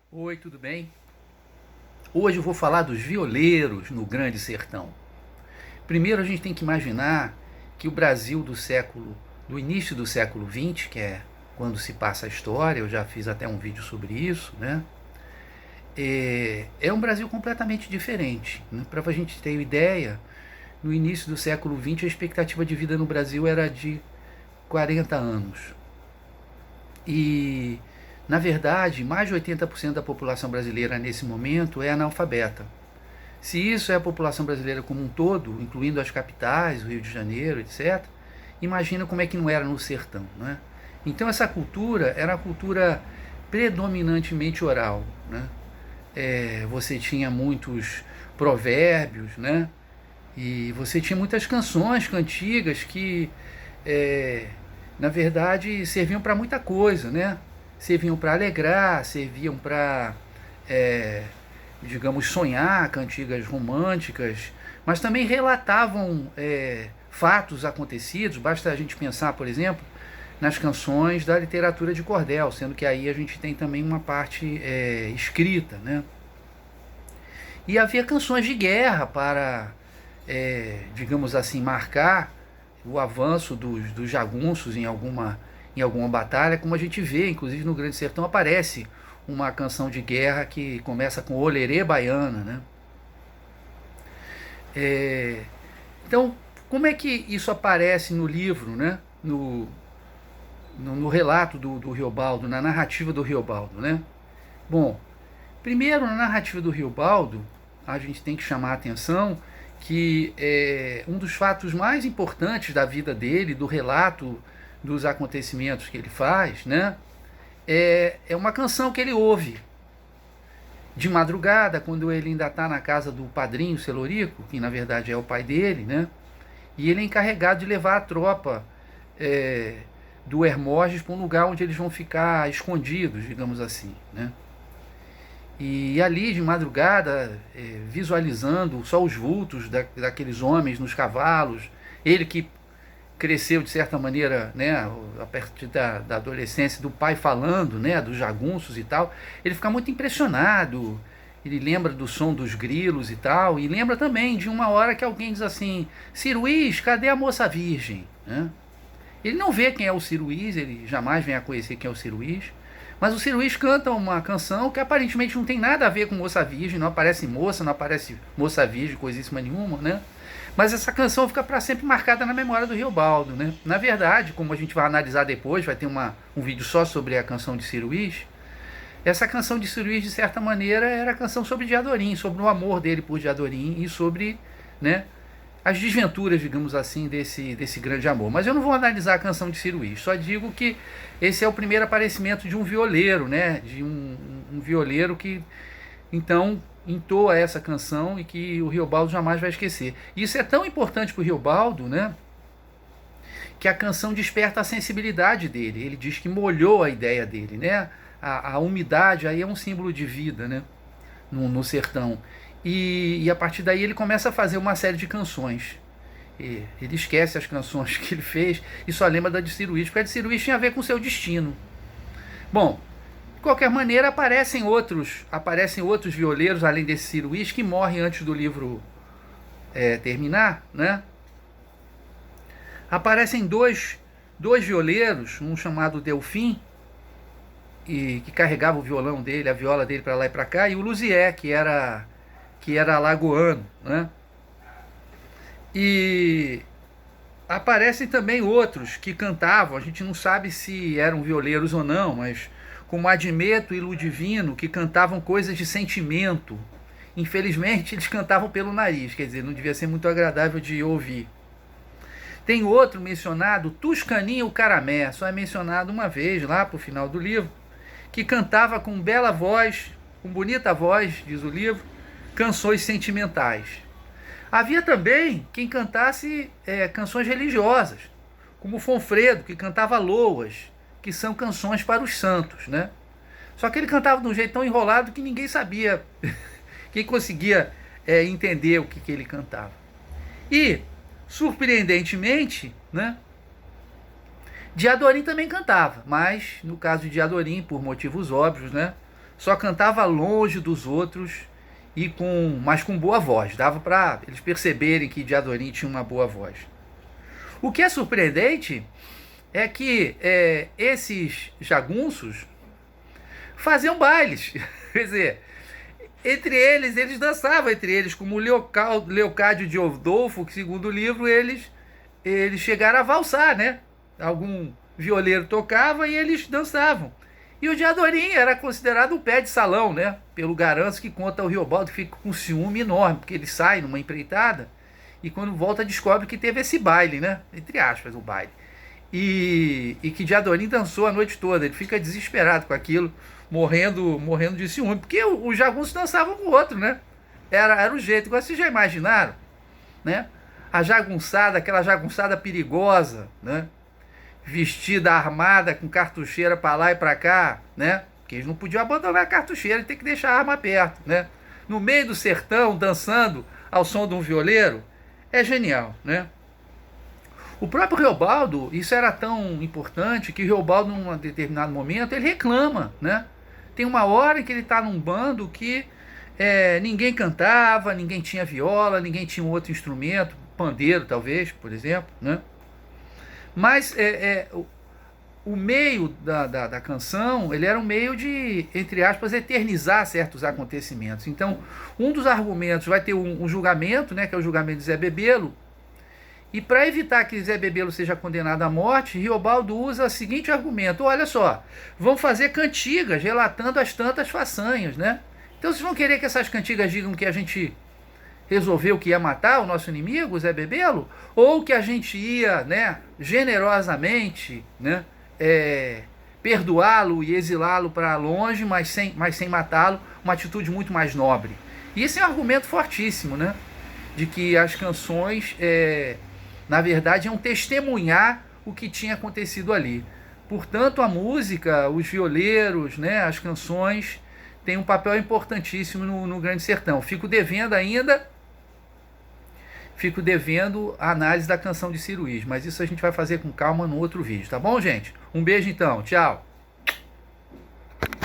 Oi, tudo bem? Hoje eu vou falar dos violeiros no Grande Sertão. Primeiro a gente tem que imaginar que o Brasil do início do século XX, que é quando se passa a história, eu já fiz até um vídeo sobre isso, né? É um Brasil completamente diferente, né? Para a gente ter ideia, no início do século XX a expectativa de vida no Brasil era de 40 anos. E, na verdade, mais de 80% da população brasileira nesse momento é analfabeta. Se isso é a população brasileira como um todo, incluindo as capitais, o Rio de Janeiro, etc., imagina como é que não era no sertão. Né? Então essa cultura era a cultura predominantemente oral. Né? Você tinha muitos provérbios, né? E você tinha muitas canções, cantigas que, é, na verdade, serviam para muita coisa, né? Serviam para alegrar, serviam para é, digamos, sonhar, cantigas românticas, mas também relatavam fatos acontecidos. Basta a gente pensar, por exemplo, nas canções da literatura de cordel, sendo que aí a gente tem também uma parte escrita, né? E havia canções de guerra para, digamos assim, marcar o avanço dos jagunços em alguma batalha, como a gente vê, inclusive no Grande Sertão aparece uma canção de guerra que começa com Olerê Baiana, né? É, então, como é que isso aparece no livro, né? No relato do Riobaldo, na narrativa do Riobaldo, né? Bom, primeiro, na narrativa do Riobaldo, a gente tem que chamar a atenção que um dos fatos mais importantes da vida dele, do relato dos acontecimentos que ele faz, né? É uma canção que ele ouve de madrugada, quando ele ainda está na casa do padrinho Celorico, que na verdade é o pai dele, né? E ele é encarregado de levar a tropa do Hermógenes para um lugar onde eles vão ficar escondidos, digamos assim, né? E ali de madrugada, visualizando só os vultos daqueles homens nos cavalos, ele que cresceu de certa maneira, né, a partir da adolescência, do pai falando, né, dos jagunços e tal, ele fica muito impressionado. Ele lembra do som dos grilos e tal, e lembra também de uma hora que alguém diz assim: Ciruís, cadê a moça virgem? Né? Ele não vê quem é o Ciruís, ele jamais vem a conhecer quem é o Ciruís, mas o Ciruís canta uma canção que aparentemente não tem nada a ver com moça virgem, não aparece moça, não aparece moça virgem, coisíssima nenhuma, né? Mas essa canção fica para sempre marcada na memória do Riobaldo, né? Na verdade, como a gente vai analisar depois, vai ter um vídeo só sobre a canção de Ciruís. Essa canção de Ciruís, de certa maneira, era a canção sobre Diadorim, sobre o amor dele por Diadorim e sobre, né, as desventuras, digamos assim, desse grande amor. Mas eu não vou analisar a canção de Ciruís, só digo que esse é o primeiro aparecimento de um violeiro, né? De um violeiro que, então, entoa essa canção e que o Riobaldo jamais vai esquecer. Isso é tão importante para o Riobaldo, né? Que a canção desperta a sensibilidade dele. Ele diz que molhou a ideia dele, né? A umidade aí é um símbolo de vida, né? No sertão. E a partir daí ele começa a fazer uma série de canções. Ele esquece as canções que ele fez e só lembra da de Ciruís, porque a de Ciruís tinha a ver com o seu destino. Bom, de qualquer maneira, aparecem outros violeiros, além desse Ciruís, que morrem antes do livro terminar, né? Aparecem dois violeiros, um chamado Delfim, que carregava o violão dele, a viola dele para lá e para cá, e o Luzié, que era alagoano, né? E aparecem também outros que cantavam, a gente não sabe se eram violeiros ou não, mas como Admeto e Ludivino, que cantavam coisas de sentimento. Infelizmente, eles cantavam pelo nariz, quer dizer, não devia ser muito agradável de ouvir. Tem outro mencionado, Tuscaninha o Caramé, só é mencionado uma vez, lá para o final do livro, que cantava com bela voz, com bonita voz, diz o livro, canções sentimentais. Havia também quem cantasse canções religiosas, como Fonfredo, que cantava loas, que são canções para os santos, né? Só que ele cantava de um jeito tão enrolado que ninguém sabia, quem conseguia entender o que ele cantava. E, surpreendentemente, né, Diadorim também cantava, mas no caso de Diadorim, por motivos óbvios, né, só cantava longe dos outros, mas com boa voz. Dava para eles perceberem que Diadorim tinha uma boa voz. O que é surpreendente é que esses jagunços faziam bailes. Quer dizer, entre eles dançavam entre eles, como o Leocádio de Odolfo, que segundo o livro eles chegaram a valsar, né? Algum violeiro tocava e eles dançavam. E o Diadorim era considerado um pé de salão, né? Pelo Garanço, que conta o Riobaldo, que fica com um ciúme enorme, porque ele sai numa empreitada e quando volta descobre que teve esse baile, né? Entre aspas, o baile. E que Diadorim dançou a noite toda. Ele fica desesperado com aquilo, morrendo de ciúme, porque os jagunços dançavam com o outro, né? Era o jeito. Agora, vocês já imaginaram, né? A jagunçada, aquela jagunçada perigosa, né? Vestida, armada, com cartucheira para lá e para cá, né? Porque eles não podiam abandonar a cartucheira, tem que deixar a arma perto, né? No meio do sertão, dançando ao som de um violeiro, é genial, né? O próprio Riobaldo, isso era tão importante que o Riobaldo, num determinado momento, ele reclama, né? Tem uma hora em que ele está num bando que ninguém cantava, ninguém tinha viola, ninguém tinha um outro instrumento, pandeiro talvez, por exemplo, né? Mas o meio da canção, ele era um meio de, entre aspas, eternizar certos acontecimentos. Então, um dos argumentos vai ter um julgamento, né, que é o julgamento de Zé Bebelo, e para evitar que Zé Bebelo seja condenado à morte, Riobaldo usa o seguinte argumento: olha só, vão fazer cantigas relatando as tantas façanhas, né? Então vocês vão querer que essas cantigas digam que a gente resolveu que ia matar o nosso inimigo, Zé Bebelo? Ou que a gente ia, né, generosamente, né, perdoá-lo e exilá-lo para longe, mas sem matá-lo, uma atitude muito mais nobre. E esse é um argumento fortíssimo, né, de que as canções, na verdade, iam testemunhar o que tinha acontecido ali. Portanto, a música, os violeiros, né, as canções, têm um papel importantíssimo no Grande Sertão. Fico devendo a análise da canção de Ciro Is, mas isso a gente vai fazer com calma no outro vídeo, tá bom, gente? Um beijo então, tchau!